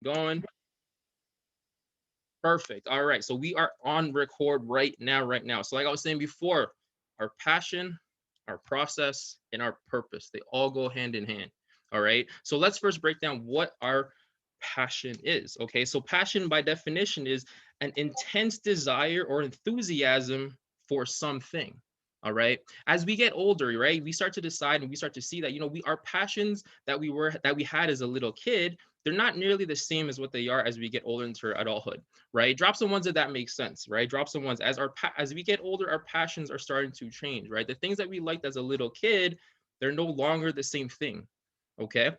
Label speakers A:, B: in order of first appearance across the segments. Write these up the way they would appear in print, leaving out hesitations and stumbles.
A: Going. Perfect. All right. So we are on record right now, right now. So like I was saying before, our passion, our process, and our purpose, they all go hand in hand. All right. So let's first break down what our passion is. Okay. So passion by definition is an intense desire or enthusiasm for something. All right. As we get older, right, we start to decide and we start to see that, we our passions that we had as a little kid, they're not nearly the same as what they are as we get older into adulthood, right? Drop some ones if that makes sense, right? Drop some ones as we get older, our passions are starting to change, right? The things that we liked as a little kid, they're no longer the same thing. Okay.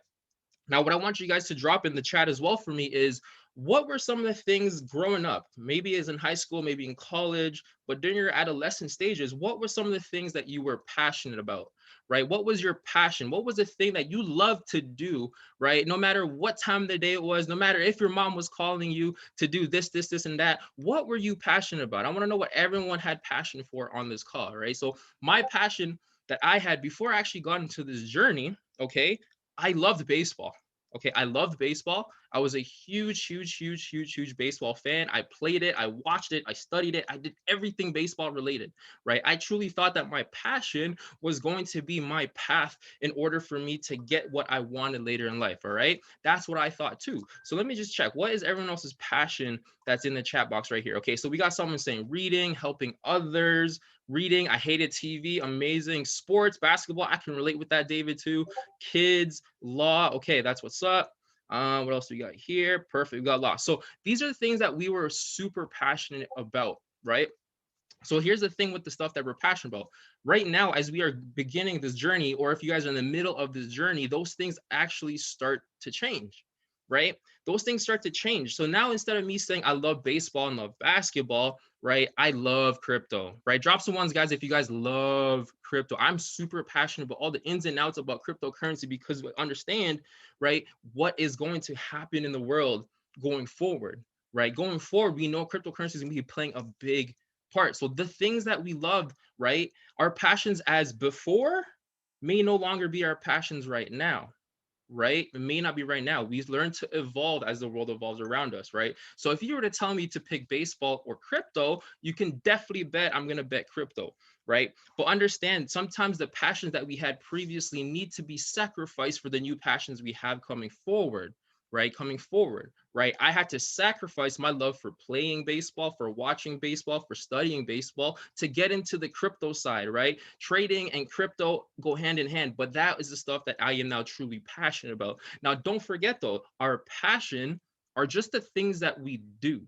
A: Now, what I want you guys to drop in the chat as well for me is what were some of the things growing up, maybe as in high school, maybe in college, but during your adolescent stages, what were some of the things that you were passionate about, right? What was your passion? What was the thing that you loved to do, right? No matter what time of the day it was, no matter if your mom was calling you to do this, and that, what were you passionate about? I want to know what everyone had passion for on this call, right? So my passion that I had before I actually got into this journey, okay, I loved baseball. Okay, I loved baseball. I was a huge baseball fan. I played it, I watched it, I studied it, I did everything baseball related, right? I truly thought that my passion was going to be my path in order for me to get what I wanted later in life, all right? That's what I thought too. So let me just check. What is everyone else's passion that's in the chat box right here? Okay, so we got someone saying reading, helping others, reading. I hated TV. Amazing. Sports, basketball. I can relate with that, David, too. Kids, law. Okay, that's what's up. What else do we got here? Perfect. We got law. So these are the things that we were super passionate about, right? So here's the thing with the stuff that we're passionate about. Right now, as we are beginning this journey, or if you guys are in the middle of this journey, those things actually start to change, right? Those things start to change. So now instead of me saying I love baseball and love basketball, right? I love crypto, right? Drop some ones, guys, if you guys love crypto. I'm super passionate about all the ins and outs about cryptocurrency because we understand, right, what is going to happen in the world going forward, right? Going forward, we know cryptocurrency is going to be playing a big part. So the things that we loved, right, our passions as before may no longer be our passions right now, right? It may not be right now. We learn to evolve as the world evolves around us, right? So if you were to tell me to pick baseball or crypto, you can definitely bet I'm going to bet crypto, right? But understand sometimes the passions that we had previously need to be sacrificed for the new passions we have coming forward, right? Coming forward, right? I had to sacrifice my love for playing baseball, for watching baseball, for studying baseball to get into the crypto side, right? Trading and crypto go hand in hand, but that is the stuff that I am now truly passionate about. Now, don't forget though, our passion are just the things that we do.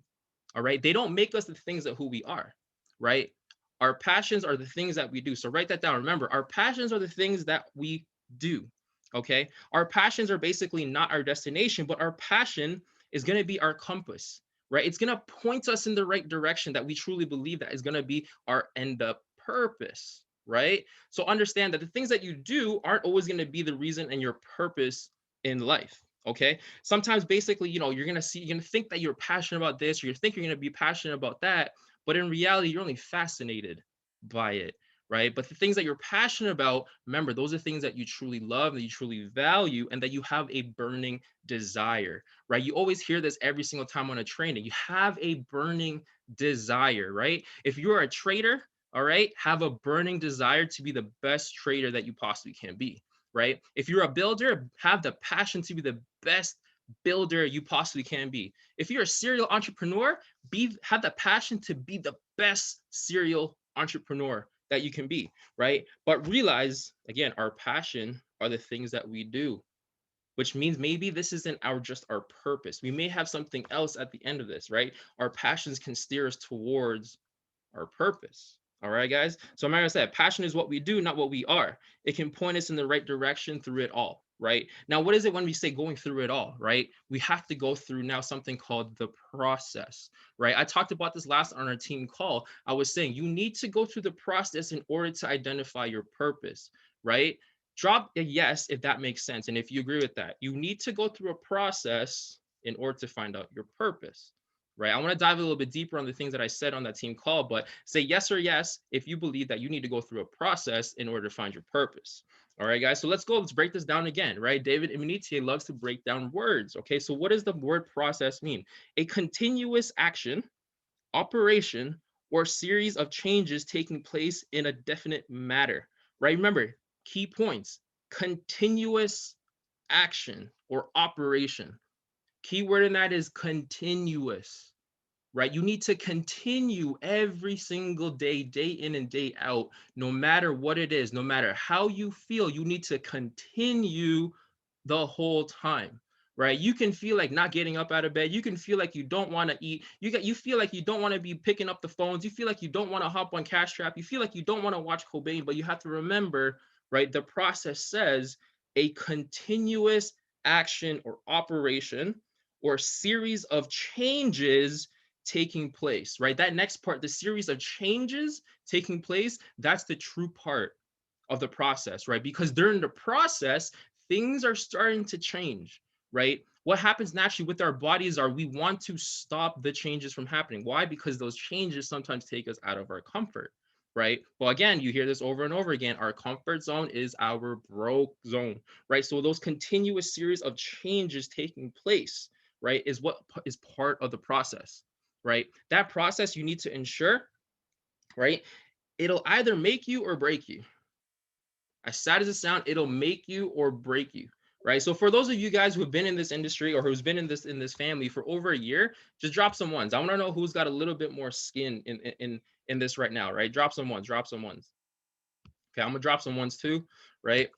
A: All right. They don't make us the things of who we are, right? Our passions are the things that we do. So write that down. Remember, our passions are the things that we do. Okay. Our passions are basically not our destination, but our passion is going to be our compass, right? It's going to point us in the right direction that we truly believe that is going to be our end up purpose, right? So understand that the things that you do aren't always going to be the reason and your purpose in life. Okay. Sometimes basically, you're going to think that you're passionate about this, or you think you're going to be passionate about that, but in reality, you're only fascinated by it, right? But the things that you're passionate about, remember, those are things that you truly love, that you truly value, and that you have a burning desire, right? You always hear this every single time on a training. You have a burning desire, right? If you're a trader, all right, have a burning desire to be the best trader that you possibly can be, right? If you're a builder, have the passion to be the best builder you possibly can be. If you're a serial entrepreneur, have the passion to be the best serial entrepreneur that you can be, right? But realize again, our passion are the things that we do, which means maybe this isn't our purpose. We may have something else at the end of this, right? Our passions can steer us towards our purpose. All right, guys. So I'm gonna say passion is what we do, not what we are. It can point us in the right direction through it all, right? Now, what is it when we say going through it all, right? We have to go through now something called the process, right? I talked about this last on our team call. I was saying you need to go through the process in order to identify your purpose, right? Drop a yes if that makes sense. And if you agree with that, you need to go through a process in order to find out your purpose, right? I want to dive a little bit deeper on the things that I said on that team call, but say yes or yes if you believe that you need to go through a process in order to find your purpose. All right, guys, so let's go. Let's break this down again, right? David Immunity loves to break down words. Okay, so what does the word process mean? A continuous action, operation, or series of changes taking place in a definite matter, right? Remember, key points: continuous action or operation. Keyword in that is continuous, right? You need to continue every single day, day in and day out, no matter what it is, no matter how you feel, you need to continue the whole time, right? You can feel like not getting up out of bed. You can feel like you don't want to eat. You feel like you don't want to be picking up the phones. You feel like you don't want to hop on Cash Trap. You feel like you don't want to watch Cobain, but you have to remember, right? The process says a continuous action or operation or series of changes taking place, right? That next part, the series of changes taking place, that's the true part of the process, right? Because during the process, things are starting to change, right? What happens naturally with our bodies are we want to stop the changes from happening. Why? Because those changes sometimes take us out of our comfort, right? Well, again, you hear this over and over again. Our comfort zone is our broke zone, right? So those continuous series of changes taking place, right, is what is part of the process, right? That process you need to ensure, right? It'll either make you or break you. As sad as it sounds, it'll make you or break you, right? So for those of you guys who have been in this industry or who's been in this family for over a year, just drop some ones. I want to know who's got a little bit more skin in this right now, right? Drop some ones, drop some ones. Okay, I'm gonna drop some ones too, right?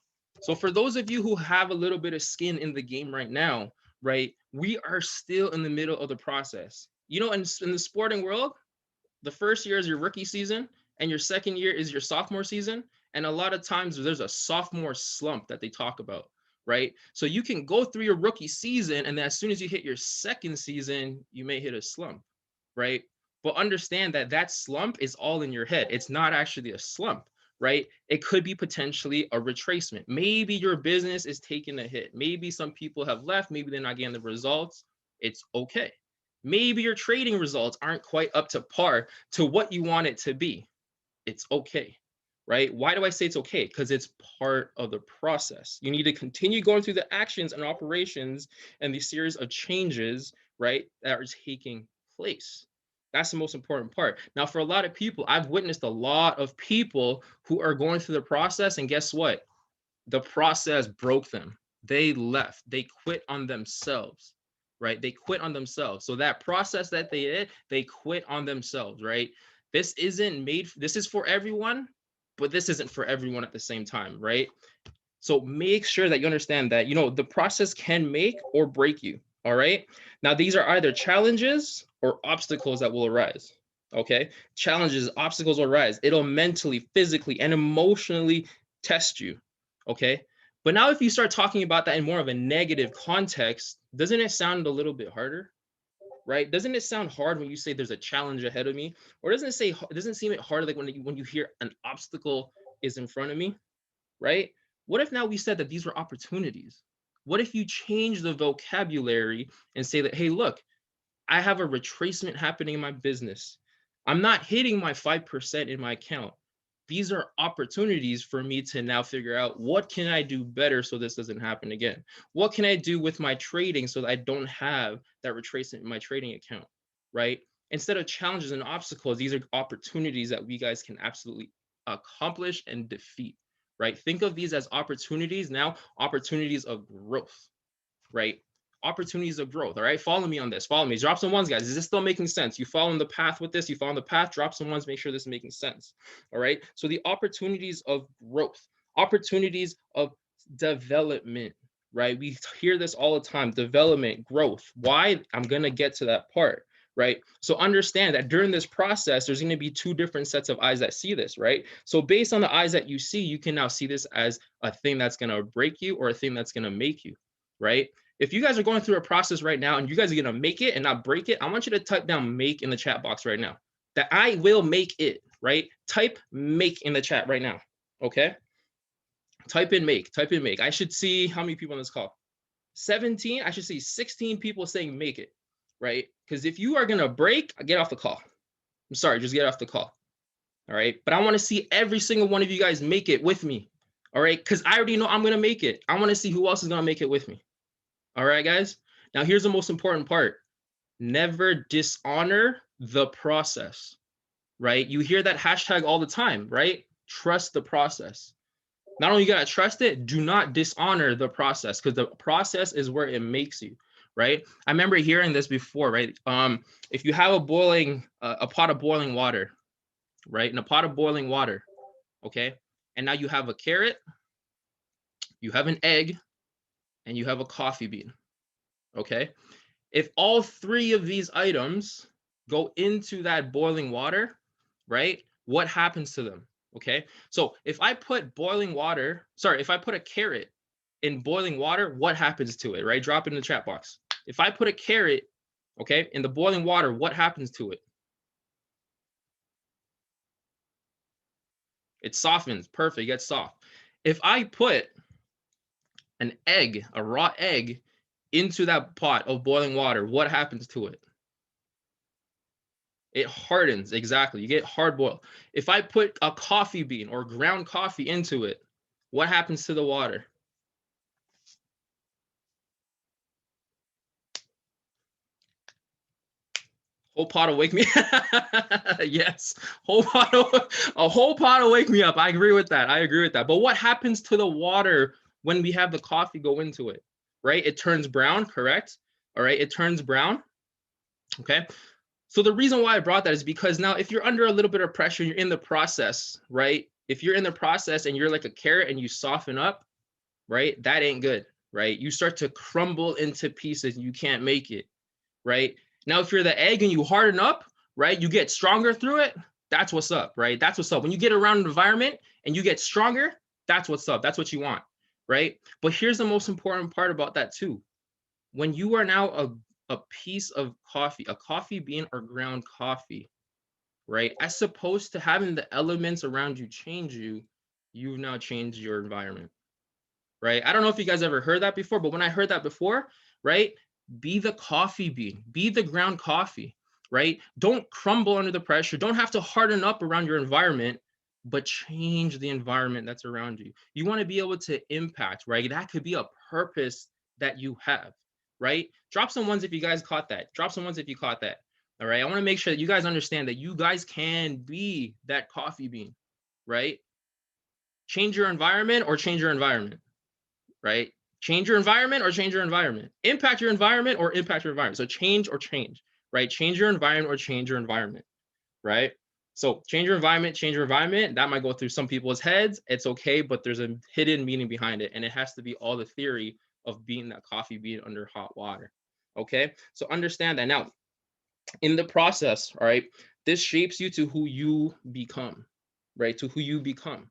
A: So for those of you who have a little bit of skin in the game right now, right, we are still in the middle of the process. You know, in the sporting world, the first year is your rookie season and your second year is your sophomore season. And a lot of times there's a sophomore slump that they talk about, right? So you can go through your rookie season and then as soon as you hit your second season, you may hit a slump, right? But understand that that slump is all in your head. It's not actually a slump, right? It could be potentially a retracement. Maybe your business is taking a hit. Maybe some people have left. Maybe they're not getting the results. It's okay. Maybe your trading results aren't quite up to par to what you want it to be. It's okay, right? Why do I say it's okay? Because it's part of the process. You need to continue going through the actions and operations and the series of changes, right, that are taking place. That's the most important part. Now, for a lot of people, I've witnessed a lot of people who are going through the process, and guess what? The process broke them. They left. They quit on themselves, right? They quit on themselves. So that process that they did, they quit on themselves, right? This isn't made, this is for everyone, but this isn't for everyone at the same time, right? So make sure that you understand that, you know, the process can make or break you, all right? Now, these are either challenges or obstacles that will arise, okay? Challenges, obstacles will arise. It'll mentally, physically, and emotionally test you, okay? But now if you start talking about that in more of a negative context, doesn't it sound a little bit harder? Right? Doesn't it sound hard when you say there's a challenge ahead of me? Or doesn't it say, it doesn't seem hard like when you hear an obstacle is in front of me, right? What if now we said that these were opportunities? What if you change the vocabulary and say that, hey, look, I have a retracement happening in my business. I'm not hitting my 5% in my account. These are opportunities for me to now figure out what can I do better so this doesn't happen again? What can I do with my trading so that I don't have that retracement in my trading account, right? Instead of challenges and obstacles, these are opportunities that we guys can absolutely accomplish and defeat, right? Think of these as opportunities now, opportunities of growth, right? Opportunities of growth. All right. Follow me on this. Follow me. Drop some ones, guys. Is this still making sense? You following the path with this? You following the path? Drop some ones. Make sure this is making sense. All right. So the opportunities of growth, opportunities of development, right? We hear this all the time. Development, growth. Why? I'm going to get to that part. Right. So understand that during this process, there's going to be two different sets of eyes that see this. Right. So based on the eyes that you see, you can now see this as a thing that's going to break you or a thing that's going to make you. Right. If you guys are going through a process right now and you guys are going to make it and not break it, I want you to type down make in the chat box right now. That I will make it, right? Type make in the chat right now. Okay. Type in make. Type in make. I should see how many people on this call. 17. I should see 16 people saying make it. right? Because if you are going to break, get off the call. I'm sorry, just get off the call. All right. But I want to see every single one of you guys make it with me. All right. Because I already know I'm going to make it. I want to see who else is going to make it with me. All right, guys. Now, here's the most important part. Never dishonor the process, right? You hear that hashtag all the time, right? Trust the process. Not only you got to trust it, do not dishonor the process, because the process is where it makes you, right? I remember hearing this before, right? If you have a pot of boiling water, right? In a pot of boiling water, okay? And now you have a carrot, you have an egg, and you have a coffee bean, okay? If all three of these items go into that boiling water, right? What happens to them? Okay. So if I put if I put a carrot in boiling water, what happens to it, right? Drop it in the chat box. If I put a carrot, okay, in the boiling water, what happens to it? It softens. Perfect. It gets soft. If I put an egg, a raw egg, into that pot of boiling water, what happens to it? It hardens. Exactly. You get hard boiled. If I put a coffee bean or ground coffee into it, what happens to the water? Whole pot will wake me. Yes, a whole pot will wake me up. I agree with that. I agree with that. But what happens to the water when we have the coffee go into it? Right? It turns brown, correct? All right, it turns brown. Okay. So the reason why I brought that is because now if you're under a little bit of pressure, you're in the process, right? If you're in the process and you're like a carrot and you soften up, right? That ain't good, right? You start to crumble into pieces and you can't make it, right? Now, if you're the egg and you harden up, right? You get stronger through it. That's what's up, right? That's what's up. When you get around an environment and you get stronger, that's what's up. That's what you want, right? But here's the most important part about that too. When you are now a piece of coffee, a coffee bean or ground coffee, right? As opposed to having the elements around you change you, you've now changed your environment, right? I don't know if you guys ever heard that before, but when I heard that before, right? Be the coffee bean, be the ground coffee, right? Don't crumble under the pressure. Don't have to harden up around your environment, but change the environment that's around you. You want to be able to impact, right? That could be a purpose that you have, right? Drop some ones if you guys caught that. Drop some ones if you caught that. All right. I want to make sure that you guys understand that you guys can be that coffee bean, right? Change your environment or change your environment, right? Change your environment or change your environment. Impact your environment or impact your environment. So change or change, right? Change your environment or change your environment, right? So change your environment, change your environment. That might go through some people's heads. It's okay, but there's a hidden meaning behind it. And it has to be all the theory of being that coffee bean under hot water. Okay, so understand that. Now, in the process, all right, this shapes you to who you become, right? To who you become,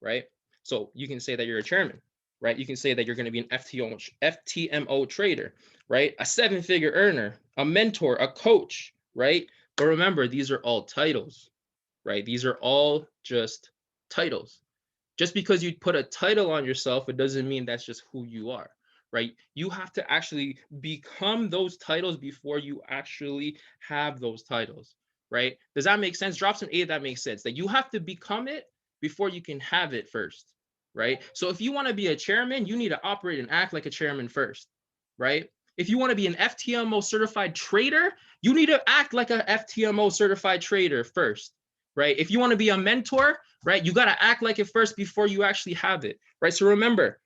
A: right? So you can say that you're a chairman, right? You can say that you're going to be an FTMO trader, right? A 7-figure earner, a mentor, a coach, right? But remember, these are all titles, right? These are all just titles. Just because you put a title on yourself, it doesn't mean that's just who you are, right? You have to actually become those titles before you actually have those titles, right? Does that make sense? Drop some A if that makes sense. That you have to become it before you can have it first, right? So if you want to be a chairman, you need to operate and act like a chairman first, right? If you want to be an FTMO certified trader, you need to act like a FTMO certified trader first, right? If you want to be a mentor, right, you got to act like it first before you actually have it, right? So remember,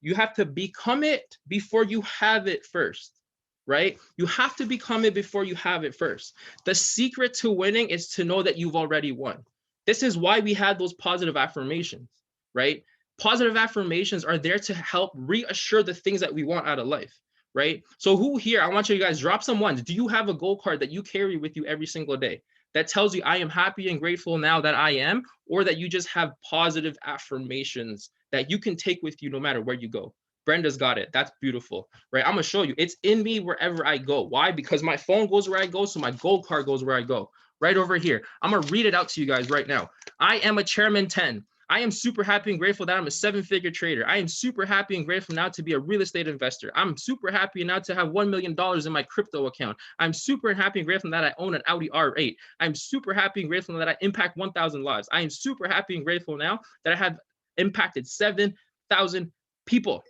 A: you have to become it before you have it first, right? You have to become it before you have it first. The secret to winning is to know that you've already won. This is why we had those positive affirmations, right? Positive affirmations are there to help reassure the things that we want out of life, right? So who here, I want you guys drop some ones. Do you have a goal card that you carry with you every single day that tells you I am happy and grateful now that I am, or that you just have positive affirmations that you can take with you no matter where you go? Brenda's got it. That's beautiful, right? I'm gonna show you. It's in me wherever I go. Why? Because my phone goes where I go, so my gold card goes where I go. Right over here. I'm gonna read it out to you guys right now. I am a chairman 10. I am super happy and grateful that I'm a 7-figure trader. I am super happy and grateful now to be a real estate investor. I'm super happy now to have $1 million in my crypto account. I'm super happy and grateful that I own an Audi R8. I'm super happy and grateful that I impact 1,000 lives. I am super happy and grateful now that I have impacted 7,000 people,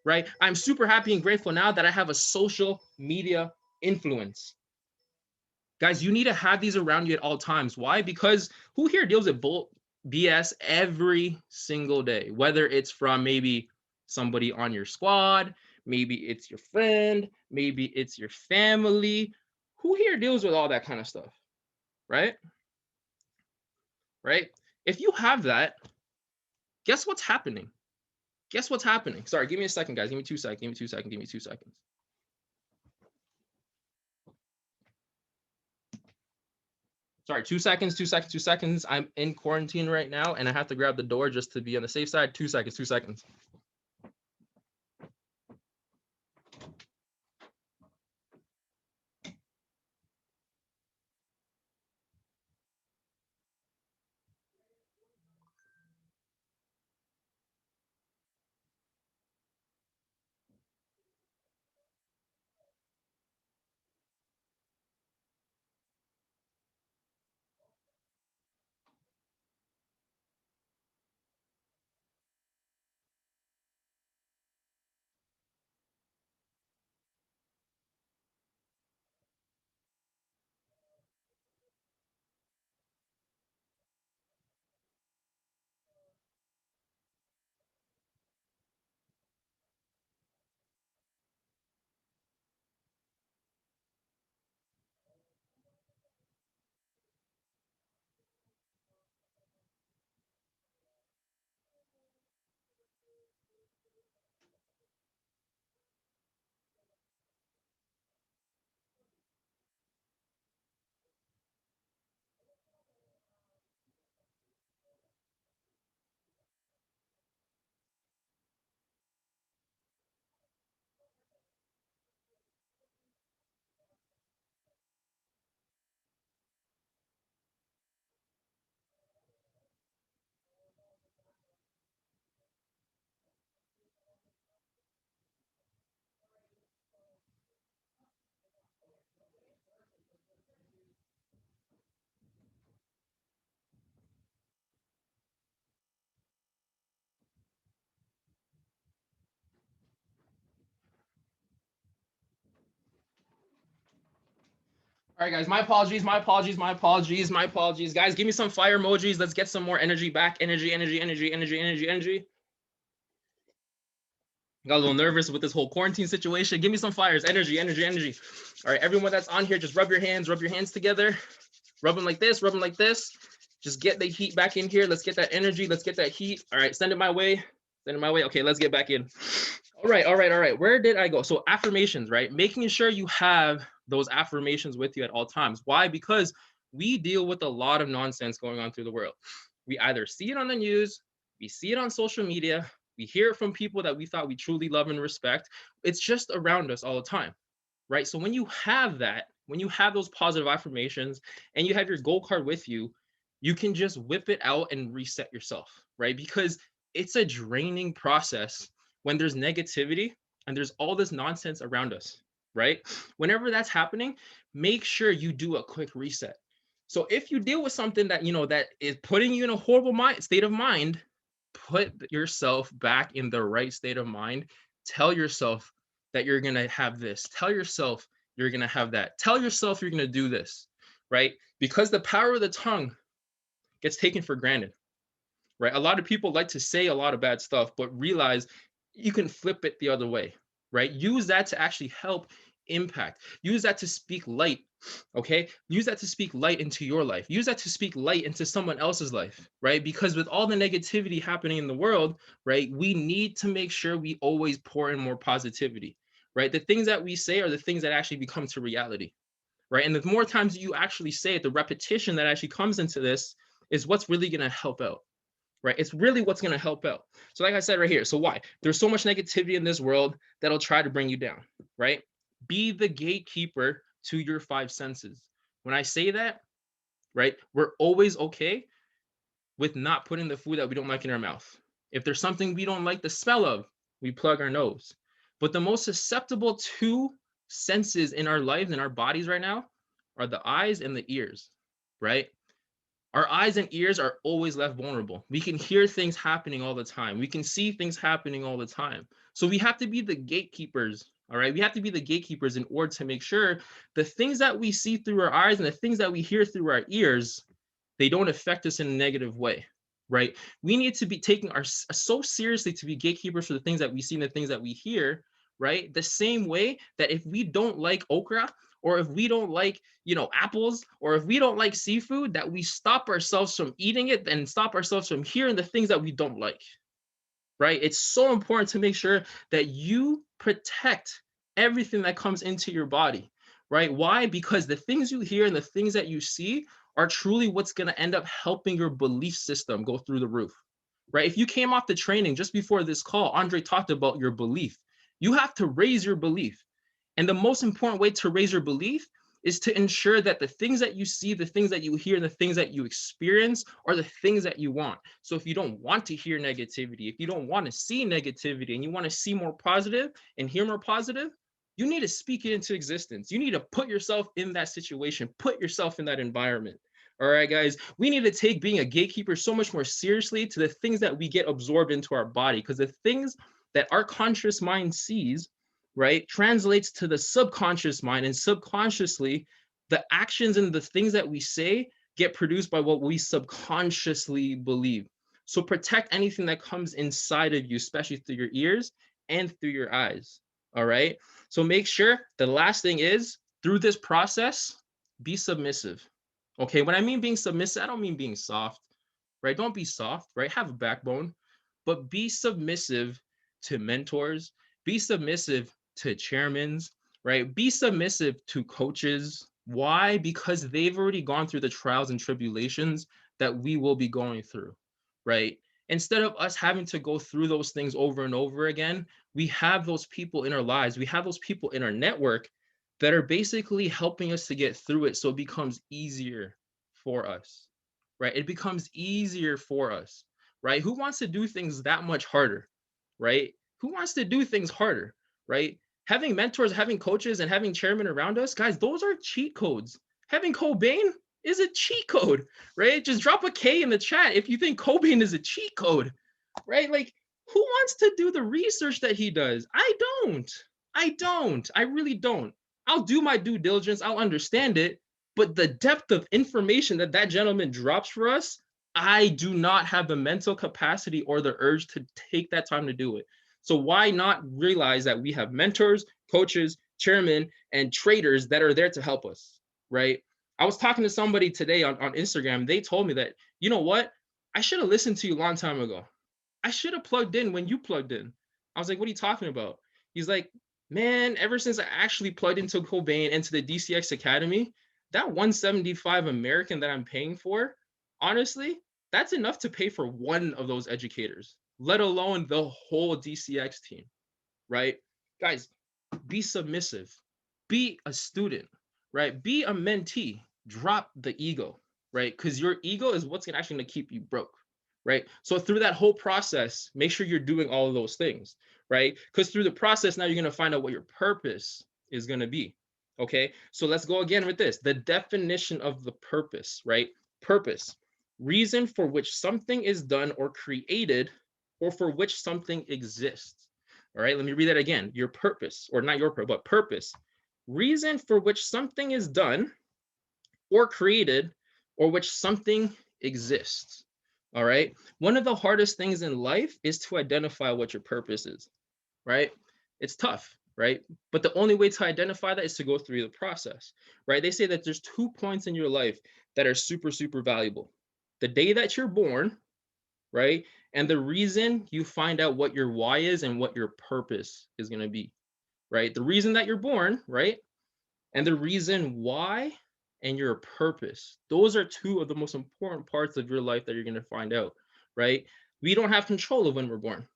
A: right? I'm super happy and grateful now that I have a social media influence. Guys, you need to have these around you at all times. Why? Because who here deals with BS every single day? Whether it's from maybe somebody on your squad, maybe it's your friend, maybe it's your family. Who here deals with all that kind of stuff? Right? Right? If you have that, guess what's happening? Guess what's happening? Sorry, give me a second, guys. Give me 2 seconds. Give me 2 seconds. Give me 2 seconds. Sorry, 2 seconds, 2 seconds, 2 seconds. I'm in quarantine right now, and I have to grab the door just to be on the safe side. 2 seconds, 2 seconds. All right, guys, my apologies, my apologies, my apologies, my apologies. Guys, give me some fire emojis. Let's get some more energy back. Energy, energy, energy, energy, energy, energy. Got a little nervous with this whole quarantine situation. Give me some fires. Energy, energy, energy. All right, everyone that's on here, just rub your hands together. Rub them like this, rub them like this. Just get the heat back in here. Let's get that energy. Let's get that heat. All right, send it my way. Send it my way. Okay, let's get back in. All right, all right, all right. Where did I go? So affirmations, right? Making sure you have those affirmations with you at all times. Why? Because we deal with a lot of nonsense going on through the world. We either see it on the news, we see it on social media, we hear it from people that we thought we truly love and respect. It's just around us all the time, right? So when you have that, when you have those positive affirmations and you have your goal card with you, you can just whip it out and reset yourself, right? Because it's a draining process when there's negativity and there's all this nonsense around us, right? Whenever that's happening, make sure you do a quick reset. So if you deal with something that that is putting you in a horrible state of mind, put yourself back in the right state of mind. Tell yourself that you're going to have this. Tell yourself you're going to have that. Tell yourself you're going to do this, right? Because the power of the tongue gets taken for granted, right? A lot of people like to say a lot of bad stuff, but realize you can flip it the other way, right? Use that to actually help impact. Use that to speak light, okay? Use that to speak light into your life. Use that to speak light into someone else's life, right? Because with all the negativity happening in the world, right, we need to make sure we always pour in more positivity, right? The things that we say are the things that actually become to reality, right? And the more times you actually say it, the repetition that actually comes into this is what's really going to help out, right? It's really what's going to help out. So like I said right here, so why? There's so much negativity in this world that'll try to bring you down, right? Be the gatekeeper to your 5 senses. When I say that, right, we're always okay with not putting the food that we don't like in our mouth. If there's something we don't like the smell of, we plug our nose. But the most susceptible to senses in our lives and our bodies right now are the eyes and the ears, right? Our eyes and ears are always left vulnerable. We can hear things happening all the time. We can see things happening all the time. So we have to be the gatekeepers, all right? We have to be the gatekeepers in order to make sure the things that we see through our eyes and the things that we hear through our ears, they don't affect us in a negative way, right? We need to be taking our so seriously to be gatekeepers for the things that we see and the things that we hear, right? The same way that if we don't like okra, or if we don't like, apples, or if we don't like seafood, that we stop ourselves from eating it and stop ourselves from hearing the things that we don't like, right? It's so important to make sure that you protect everything that comes into your body, right? Why? Because the things you hear and the things that you see are truly what's going to end up helping your belief system go through the roof, right? If you came off the training just before this call, Andre talked about your belief. You have to raise your belief. And the most important way to raise your belief is to ensure that the things that you see, the things that you hear, and the things that you experience are the things that you want. So if you don't want to hear negativity, if you don't want to see negativity and you want to see more positive and hear more positive, you need to speak it into existence. You need to put yourself in that situation, put yourself in that environment. All right, guys, we need to take being a gatekeeper so much more seriously to the things that we get absorbed into our body, because the things that our conscious mind sees, right, translates to the subconscious mind, and subconsciously the actions and the things that we say get produced by what we subconsciously believe. So protect anything that comes inside of you, especially through your ears and through your eyes. All right, so make sure the last thing is, through this process, be submissive. Okay, when I mean being submissive, I don't mean being soft, right? Don't be soft, right? Have a backbone, but be submissive to mentors, be submissive to chairmans, right? Be submissive to coaches. Why? Because they've already gone through the trials and tribulations that we will be going through, right? Instead of us having to go through those things over and over again, we have those people in our lives, we have those people in our network that are basically helping us to get through it so it becomes easier for us, right? It becomes easier for us, right? Who wants to do things that much harder, right? Who wants to do things harder, right? Having mentors, having coaches, and having chairmen around us, guys, those are cheat codes. Having Cobain is a cheat code, right? Just drop a K in the chat if you think Cobain is a cheat code, right? Like, who wants to do the research that he does? I don't. I really don't. I'll do my due diligence. I'll understand it. But the depth of information that that gentleman drops for us, I do not have the mental capacity or the urge to take that time to do it. So why not realize that we have mentors, coaches, chairmen, and traders that are there to help us, right? I was talking to somebody today on Instagram. They told me that, you know what? I should have listened to you a long time ago. I should have plugged in when you plugged in. I was like, what are you talking about? He's like, man, ever since I actually plugged into Cobain, into the DCX Academy, that 175 American that I'm paying for, honestly, that's enough to pay for one of those educators, let alone the whole DCX team, right? Guys, be submissive, be a student, right? Be a mentee, drop the ego, right? Because your ego is what's actually going to keep you broke, right? So through that whole process, make sure you're doing all of those things, right? Because through the process, now you're going to find out what your purpose is going to be. Okay, so let's go again with this. The definition of the purpose, right? Purpose, reason for which something is done or created, or for which something exists. All right, let me read that again. Your purpose, or not your purpose, but purpose, reason for which something is done or created, or which something exists. All right, one of the hardest things in life is to identify what your purpose is, right? It's tough, right? But the only way to identify that is to go through the process, right? They say that there's 2 points in your life that are super, super valuable. The day that you're born, right? And the reason you find out what your why is and what your purpose is going to be, right? The reason that you're born, right? And the reason why and your purpose. Those are 2 of the most important parts of your life that you're going to find out, right? We don't have control of when we're born,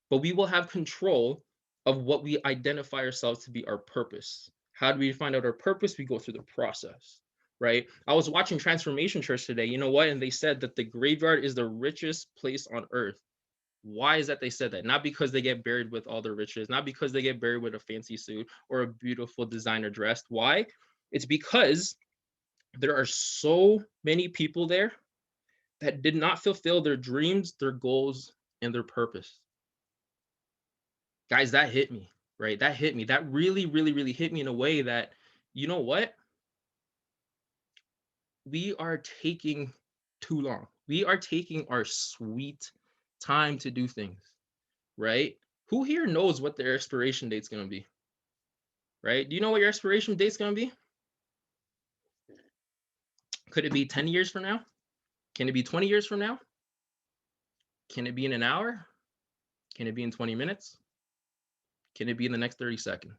A: but we will have control of what we identify ourselves to be our purpose. How do we find out our purpose? We go through the process, right? I was watching Transformation Church today, you know what? And they said that the graveyard is the richest place on earth. Why is that they said that? Not because they get buried with all their riches, not because they get buried with a fancy suit or a beautiful designer dress. Why? It's because there are so many people there that did not fulfill their dreams, their goals, and their purpose. Guys, that hit me, right? That hit me. That really, really, really hit me in a way that, you know what? We are taking too long. We are taking our sweet time to do things, right? Who here knows what their expiration date's going to be? Right? Do you know what your expiration date's going to be? Could it be 10 years from now? Can it be 20 years from now? Can it be in an hour? Can it be in 20 minutes? Can it be in the next 30 seconds?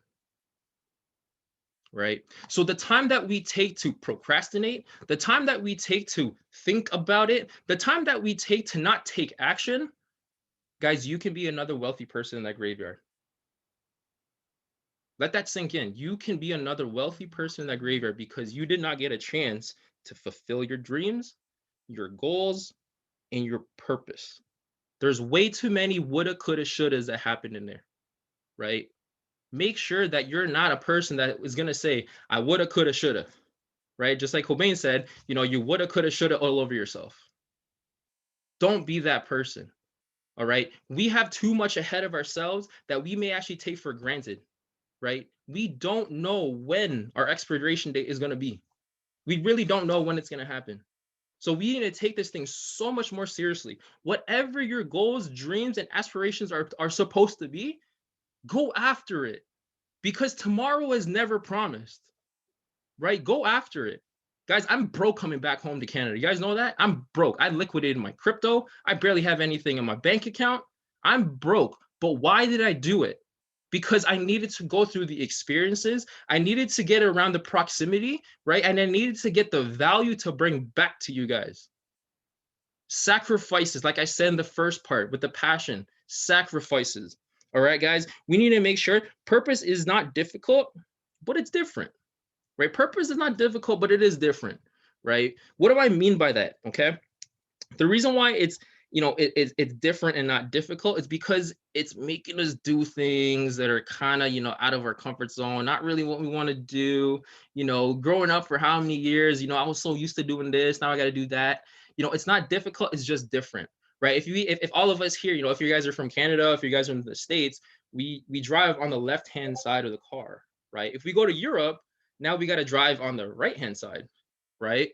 A: Right? So the time that we take to procrastinate, the time that we take to think about it, the time that we take to not take action, guys, you can be another wealthy person in that graveyard. Let that sink in. You can be another wealthy person in that graveyard because you did not get a chance to fulfill your dreams, your goals, and your purpose. There's way too many woulda, coulda, shouldas that happened in there, right? Make sure that you're not a person that is gonna say, I woulda, coulda, shoulda, right? Just like Cobain said, you know, you woulda, coulda, shoulda all over yourself. Don't be that person, all right? We have too much ahead of ourselves that we may actually take for granted, right? We don't know when our expiration date is gonna be. We really don't know when it's gonna happen. So we need to take this thing so much more seriously. Whatever your goals, dreams, and aspirations are supposed to be, go after it because tomorrow is never promised, right? Go after it. Guys, I'm broke coming back home to Canada. You guys know that? I'm broke. I liquidated my crypto. I barely have anything in my bank account. I'm broke. But why did I do it? Because I needed to go through the experiences. I needed to get around the proximity, right? And I needed to get the value to bring back to you guys. Sacrifices, like I said in the first part with the passion, sacrifices. All right, guys, we need to make sure purpose is not difficult, but it's different, right? Purpose is not difficult, but it is different, right? What do I mean by that? Okay. The reason why it's, you know, it's different and not difficult is because it's making us do things that are kind of, you know, out of our comfort zone, not really what we want to do. You know, growing up for how many years, you know, I was so used to doing this, now I got to do that. You know, it's not difficult, it's just different, right? If all of us here, you know, if you guys are from Canada, if you guys are in the States, we drive on the left-hand side of the car, right? If we go to Europe, now we got to drive on the right-hand side, right?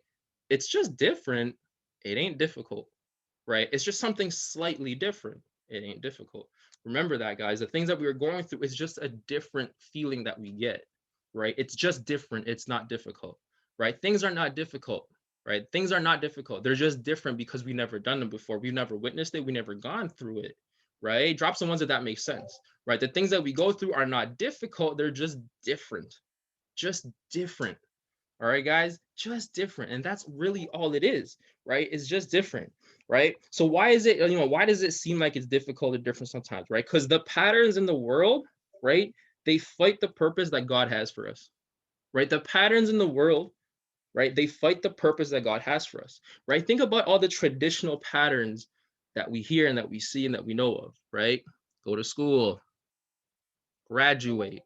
A: It's just different. It ain't difficult, right? It's just something slightly different. It ain't difficult. Remember that, guys. The things that we are going through is just a different feeling that we get, right? It's just different. It's not difficult, right? Things are not difficult, right? Things are not difficult. They're just different because we've never done them before. We've never witnessed it. We've never gone through it, right? Drop some ones that makes sense, right? The things that we go through are not difficult. They're just different, just different. All right, guys, just different. And that's really all it is, right? It's just different, right? So why is it, you know, why does it seem like it's difficult or different sometimes, right? Because the patterns in the world, right, they fight the purpose that God has for us, right? The patterns in the world, right, they fight the purpose that God has for us, right? Think about all the traditional patterns that we hear and that we see and that we know of, right? Go to school, graduate,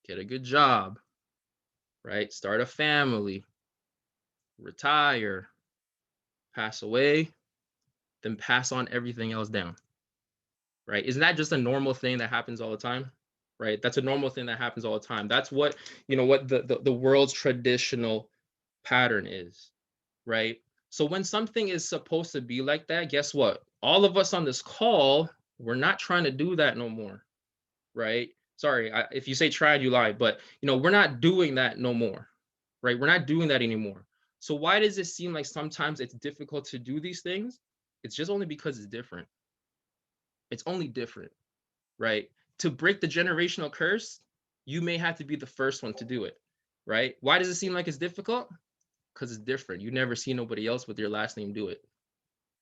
A: get a good job, right? Start a family, retire, pass away, then pass on everything else down, right? Isn't that just a normal thing that happens all the time, right? That's a normal thing that happens all the time. That's what, you know, what the world's traditional pattern is, right? So when something is supposed to be like that, guess what? All of us on this call, we're not trying to do that no more, right? Sorry, if you say tried, you lied, but you know, we're not doing that no more, right? We're not doing that anymore. So why does it seem like sometimes it's difficult to do these things? It's just only because it's different. It's only different, right? To break the generational curse, you may have to be the first one to do it, right? Why does it seem like it's difficult? Because it's different. You never see nobody else with your last name do it,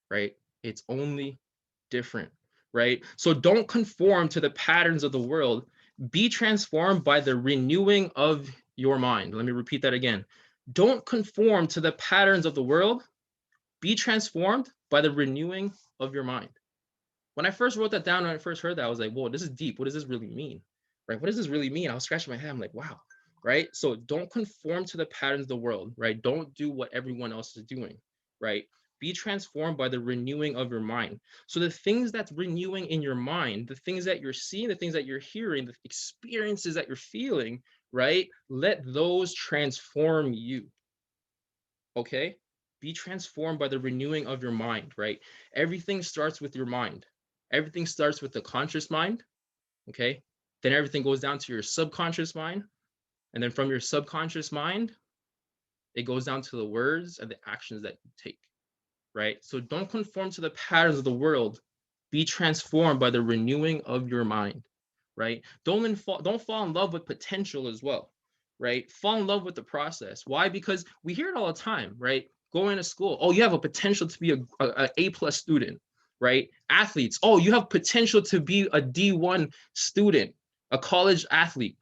A: right? It's only different, right? So don't conform to the patterns of the world. Be transformed by the renewing of your mind. Let me repeat that again. Don't conform to the patterns of the world. Be transformed by the renewing of your mind. When I first wrote that down, when I first heard that, I was like, whoa, this is deep. What does this really mean? Right? What does this really mean? I was scratching my head. I'm like, wow. Right? So don't conform to the patterns of the world, right? Don't do what everyone else is doing, right? Be transformed by the renewing of your mind. So the things that's renewing in your mind, the things that you're seeing, the things that you're hearing, the experiences that you're feeling, right? Let those transform you. Okay? Be transformed by the renewing of your mind, right? Everything starts with your mind. Everything starts with the conscious mind, okay? Then everything goes down to your subconscious mind. And then from your subconscious mind, it goes down to the words and the actions that you take, right? So don't conform to the patterns of the world. Be transformed by the renewing of your mind, right? Don't fall in love with potential as well, right? Fall in love with the process. Why? Because we hear it all the time, right? Going to school, oh, you have a potential to be a A+ student, right? Athletes, oh, you have potential to be a D1 student, a college athlete,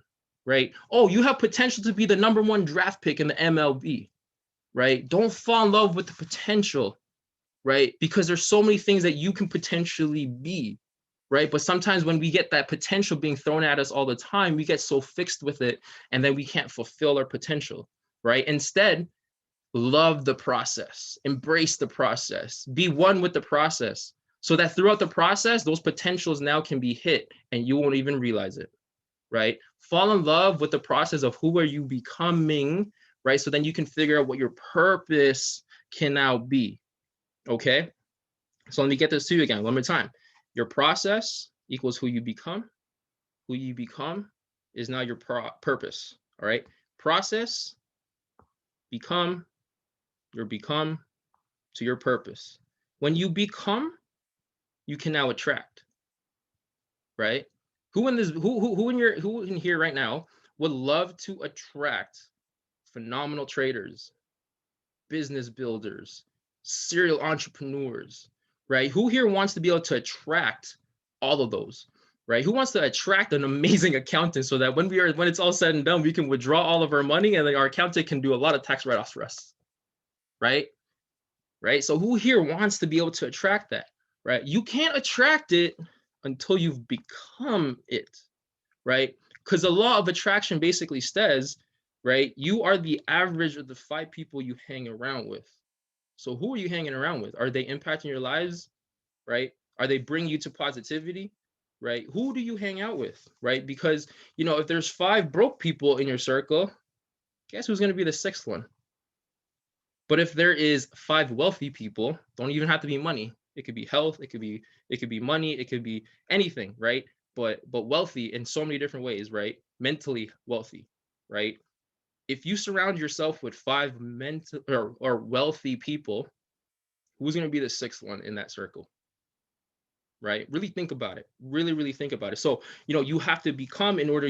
A: right? Oh, you have potential to be the #1 draft pick in the MLB, right? Don't fall in love with the potential, right? Because there's so many things that you can potentially be, right? But sometimes when we get that potential being thrown at us all the time, we get so fixed with it and then we can't fulfill our potential, right? Instead, love the process, embrace the process, be one with the process so that throughout the process, those potentials now can be hit and you won't even realize it, right? Fall in love with the process of who are you becoming, right? So then you can figure out what your purpose can now be, okay? So let me get this to you again one more time. Your process equals who you become. Who you become is now your purpose, all right? Process, become, your become to your purpose. When you become, you can now attract, right? Who in here right now would love to attract phenomenal traders, business builders, serial entrepreneurs, right? Who here wants to be able to attract all of those, right? Who wants to attract an amazing accountant so that when it's all said and done, we can withdraw all of our money and then our accountant can do a lot of tax write-offs for us, right? Right? So who here wants to be able to attract that, right? You can't attract it until you've become it, right? Because the law of attraction basically says, right, you are the average of the 5 people you hang around with. So who are you hanging around with? Are they impacting your lives, right? Are they bringing you to positivity, right? Who do you hang out with, right? Because, if there's 5 broke people in your circle, guess who's going to be the 6th one? But if there is 5 wealthy people, don't even have to be money. It could be health, it could be money, it could be anything, right? But wealthy in so many different ways, right? Mentally wealthy, right? If you surround yourself with 5 mental or wealthy people, who's going to be the 6th one in that circle? Right? Really think about it. Really, really think about it. So, you have to become in order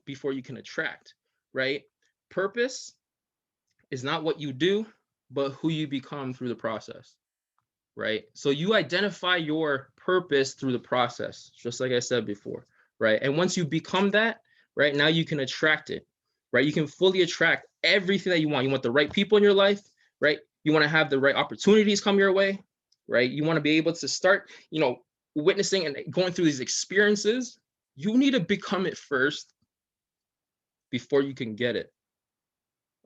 A: before you can attract, right? Purpose is not what you do, but who you become through the process, right? So you identify your purpose through the process, just like I said before, right? And once you become that, right, now you can attract it, right? You can fully attract everything that you want. You want the right people in your life, right? You want to have the right opportunities come your way, right? You want to be able to start, witnessing and going through these experiences. You need to become it first before you can get it.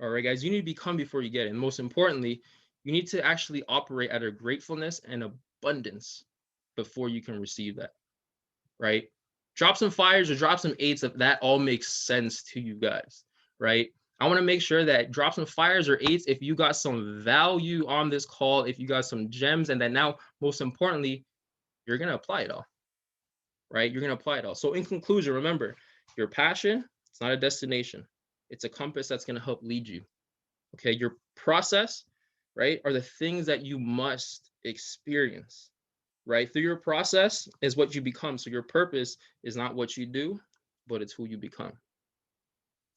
A: All right, guys, you need to become before you get it. And most importantly, you need to actually operate out of gratefulness and abundance before you can receive that, right? Drop some fires or drop some 8s if that all makes sense to you guys, right? I want to make sure that drop some fires or 8s if you got some value on this call, if you got some gems, and that now, most importantly, you're going to apply it all, right? You're going to apply it all. So in conclusion, remember, your passion, it's not a destination. It's a compass that's going to help lead you. Okay, your process, right, are the things that you must experience, right? Through your process is what you become. So your purpose is not what you do, but it's who you become.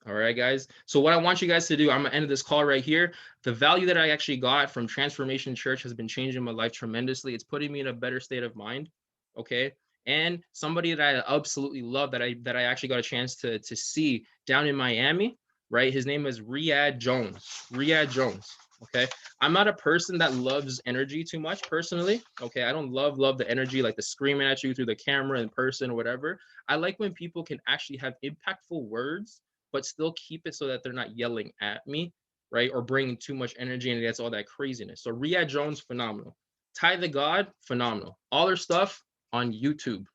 A: All right, guys. So what I want you guys to do, I'm gonna end this call right here. The value that I actually got from Transformation Church has been changing my life tremendously. It's putting me in a better state of mind. Okay. And somebody that I absolutely love that I actually got a chance to see down in Miami, right? His name is Riyad Jones. Riyad Jones. Okay. I'm not a person that loves energy too much personally. Okay. I don't love the energy, like the screaming at you through the camera in person or whatever. I like when people can actually have impactful words, but still keep it so that they're not yelling at me, right? Or bringing too much energy and that's all that craziness. So Riyad Jones, phenomenal. Ty the God, phenomenal. All their stuff on YouTube.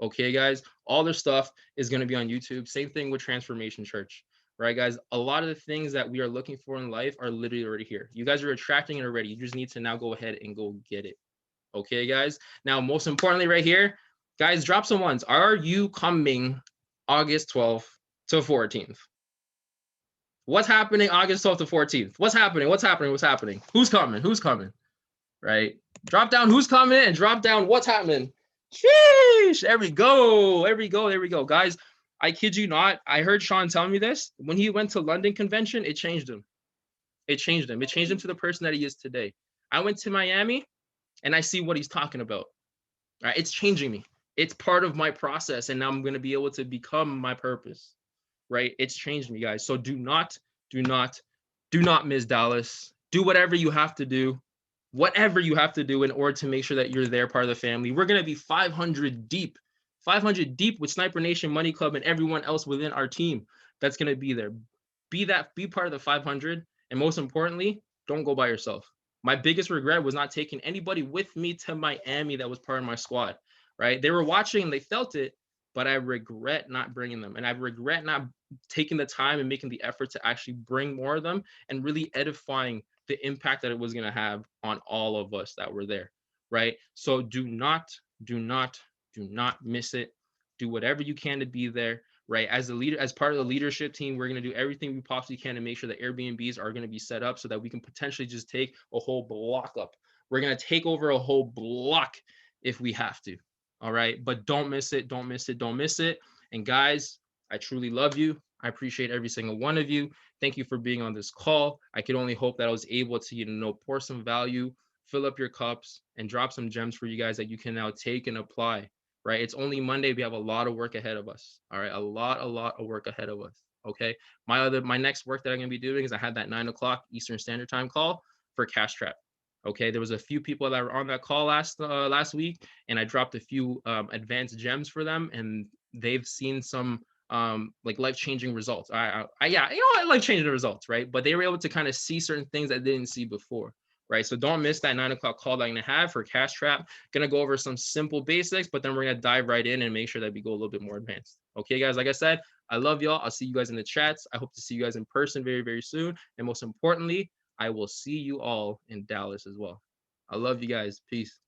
A: Okay, guys, all their stuff is going to be on YouTube. Same thing with Transformation Church, right, guys? A lot of the things that we are looking for in life are literally already here. You guys are attracting it already. You just need to now go ahead and go get it. Okay, guys. Now, most importantly, right here, guys, drop some ones. Are you coming August 12th to 14th? What's happening August 12th to 14th? What's happening? What's happening? What's happening? Who's coming? Who's coming? Right? Drop down who's coming and drop down what's happening. Sheesh. There we go. There we go. There we go. Guys, I kid you not. I heard Sean tell me this. When he went to London convention, it changed him. It changed him. It changed him to the person that he is today. I went to Miami and I see what he's talking about. Right? It's changing me. It's part of my process. And now I'm going to be able to become my purpose. Right? It's changed me, guys. So do not miss Dallas. Do whatever you have to do. Whatever you have to do in order to make sure that you're there, part of the family. We're going to be 500 deep with Sniper Nation, Money Club, and everyone else within our team that's going to be there. Be part of the 500. And most importantly, don't go by yourself. My biggest regret was not taking anybody with me to Miami that was part of my squad, right? They were watching and they felt it, but I regret not bringing them. And I regret not taking the time and making the effort to actually bring more of them and really edifying the impact that it was going to have on all of us that were there, right? So do not miss it. Do whatever you can to be there, right? As a leader, as part of the leadership team, we're going to do everything we possibly can to make sure that Airbnbs are going to be set up so that we can potentially just take a whole block up. We're going to take over a whole block if we have to, all right? But don't miss it, don't miss it, don't miss it. And guys, I truly love you. I appreciate every single one of you. Thank you for being on this call. I could only hope that I was able to, pour some value, fill up your cups, and drop some gems for you guys that you can now take and apply, right? It's only Monday. We have a lot of work ahead of us, all right? A lot of work ahead of us, okay? My next work that I'm going to be doing is I had that 9 o'clock Eastern Standard Time call for Cash Trap. Okay, there was a few people that were on that call last week, and I dropped a few advanced gems for them, and they've seen some like life-changing results. I life-changing results, right? But they were able to kind of see certain things that they didn't see before, right? So don't miss that 9 o'clock call that I'm gonna have for Cash Trap. Gonna go over some simple basics, but then we're gonna dive right in and make sure that we go a little bit more advanced. Okay, guys, like I said, I love y'all. I'll see you guys in the chats. I hope to see you guys in person very, very soon. And most importantly, I will see you all in Dallas as well. I love you guys. Peace.